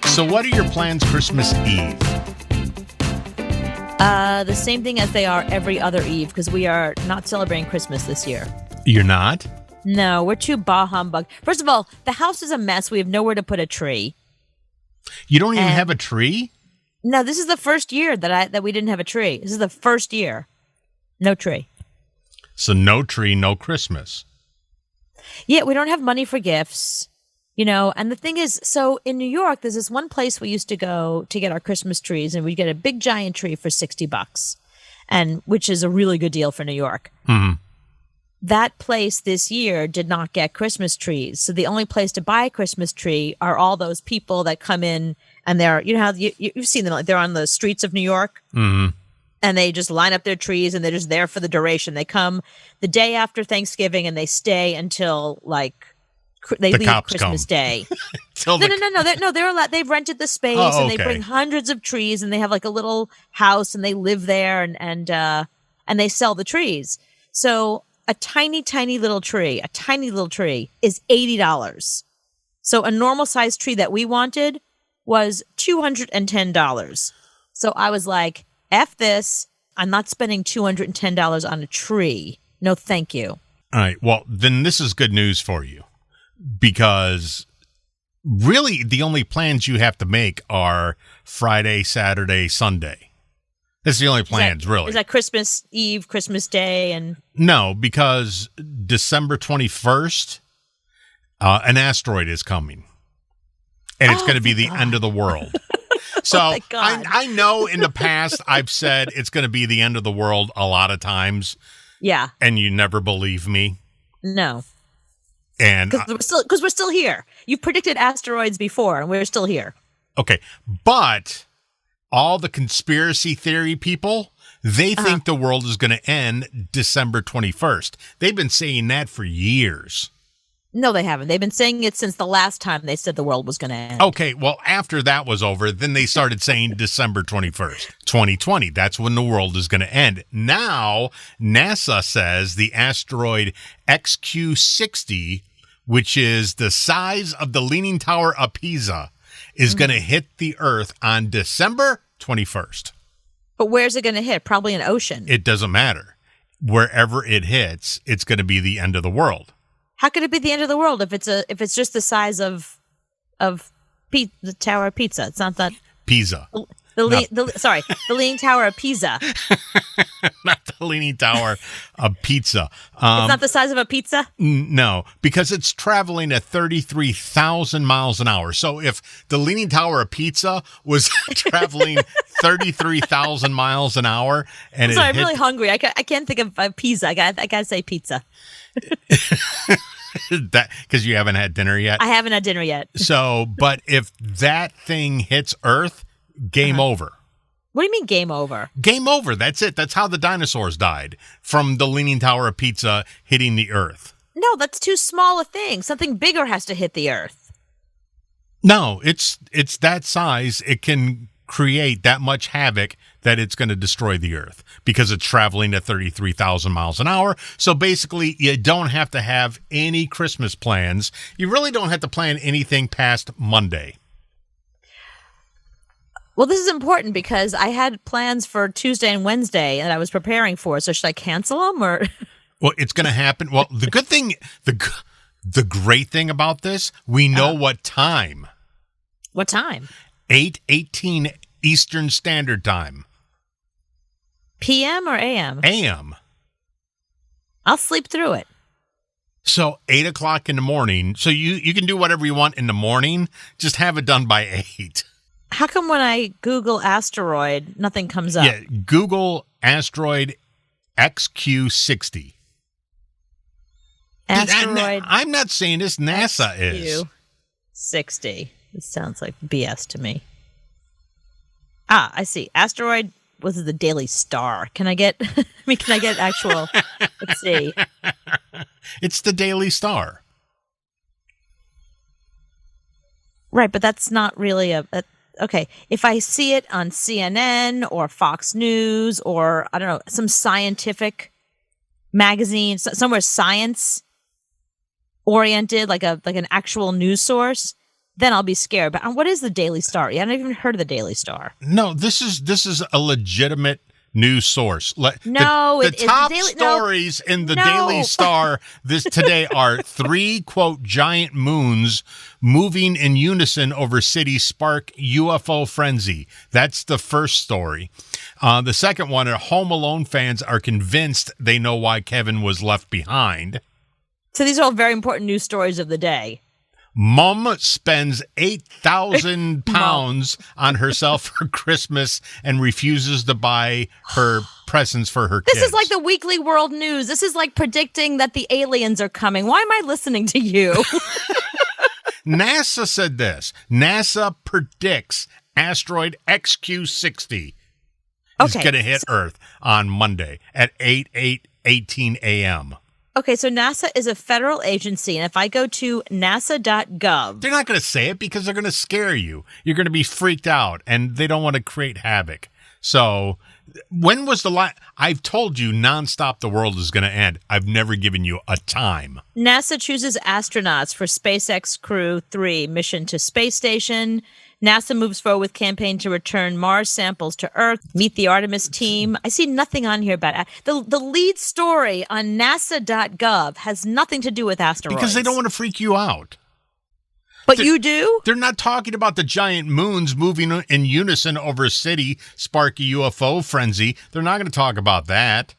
So what are your plans Christmas Eve? The same thing as they are every other Eve, because we are not celebrating Christmas this year. You're not? No, we're too bah humbug. First of all, the house is a mess. We have nowhere to put a tree. You don't even have a tree? No, this is the first year that we didn't have a tree. This is the first year. No tree. So no tree, no Christmas. Yeah, we don't have money for gifts. You know, and the thing is, so in New York, there's this one place we used to go to get our Christmas trees, and we'd get a big giant tree for $60, and which is a really good deal for New York. Mm-hmm. That place this year did not get Christmas trees. So the only place to buy a Christmas tree are all those people that come in, and they're, you know how you've seen them, like they're on the streets of New York. Mm-hmm. And they just line up their trees, and they're just there for the duration. They come the day after Thanksgiving, and they stay until like they leave Christmas Day. No. They're allowed. They've rented the space, and they bring hundreds of trees, and they have like a little house, and they live there, and they sell the trees. So a tiny little tree is $80. So a normal sized tree that we wanted was $210. So I was like, F this. I'm not spending $210 on a tree. No, thank you. All right. Well, then this is good news for you, because really the only plans you have to make are Friday, Saturday, Sunday. That's the only plans, really. Is that Christmas Eve, Christmas Day? And no, because December 21st, an asteroid is coming, and it's going to be the end of the world. So I know in the past I've said it's going to be the end of the world a lot of times. Yeah. And you never believe me. No. And because we're still here. You've predicted asteroids before, and we're still here. Okay. But all the conspiracy theory people, they think the world is going to end December 21st. They've been saying that for years. No, they haven't. They've been saying it since the last time they said the world was going to end. Okay, well, after that was over, then they started saying December 21st, 2020. That's when the world is going to end. Now, NASA says the asteroid XQ-60, which is the size of the Leaning Tower of Pisa, is going to hit the Earth on December 21st. But where's it going to hit? Probably an ocean. It doesn't matter. Wherever it hits, it's going to be the end of the world. How could it be the end of the world if it's just the size of the Tower of Pizza? It's not that Pisa. The Leaning Tower of Pisa. Not the Leaning Tower of Pizza. It's not the size of a pizza? No, because it's traveling at 33,000 miles an hour. So if the Leaning Tower of Pizza was traveling 33,000 miles an hour, and I'm really hungry. I can't think of pizza. I gotta say pizza. That because you haven't had dinner yet? I haven't had dinner yet. So, but if that thing hits Earth, game over. What do you mean game over? Game over. That's it. That's how the dinosaurs died, from the Leaning Tower of Pizza hitting the Earth. No, that's too small a thing. Something bigger has to hit the Earth. No, it's that size. It can create that much havoc that it's going to destroy the Earth because it's traveling at 33,000 miles an hour. So basically, you don't have to have any Christmas plans. You really don't have to plan anything past Monday. Well, this is important because I had plans for Tuesday and Wednesday that I was preparing for. So should I cancel them or? Well, it's going to happen. Well, the good thing, the great thing about this, we know what time. What time? 8:18 Eastern Standard Time. PM or AM? AM. I'll sleep through it. So 8 o'clock in the morning. So you can do whatever you want in the morning. Just have it done by 8. How come when I Google asteroid, nothing comes up? Yeah, Google asteroid XQ-60. Asteroid. I'm not saying this. NASA is. XQ-60. It sounds like BS to me. Ah, I see. Asteroid was the Daily Star. Can I get actual? Let's see. It's the Daily Star. Right, but that's not really okay. If I see it on CNN or Fox News or I don't know, some scientific magazine, somewhere science oriented, like an actual news source, then I'll be scared. But what is the Daily Star? Yeah, I haven't even heard of the Daily Star. No, this is a legitimate news source. The top stories in the Daily Star today are 3, quote, giant moons moving in unison over city spark UFO frenzy. That's the first story. The second one, Home Alone fans are convinced they know why Kevin was left behind. So these are all very important news stories of the day. Mom spends 8,000 pounds on herself for Christmas and refuses to buy her presents for her kids. This is like the Weekly World News. This is like predicting that the aliens are coming. Why am I listening to you? NASA said this. NASA predicts asteroid XQ-60 is going to hit Earth on Monday at 18 a.m. Okay, so NASA is a federal agency, and if I go to nasa.gov... They're not going to say it because they're going to scare you. You're going to be freaked out, and they don't want to create havoc. So, when was the last... I've told you nonstop the world is going to end. I've never given you a time. NASA chooses astronauts for SpaceX Crew 3 mission to space station. NASA moves forward with campaign to return Mars samples to Earth, meet the Artemis team. I see nothing on here about the lead story on NASA.gov has nothing to do with asteroids. Because they don't want to freak you out. But you do? They're not talking about the giant moons moving in unison over a city, sparky UFO frenzy. They're not going to talk about that.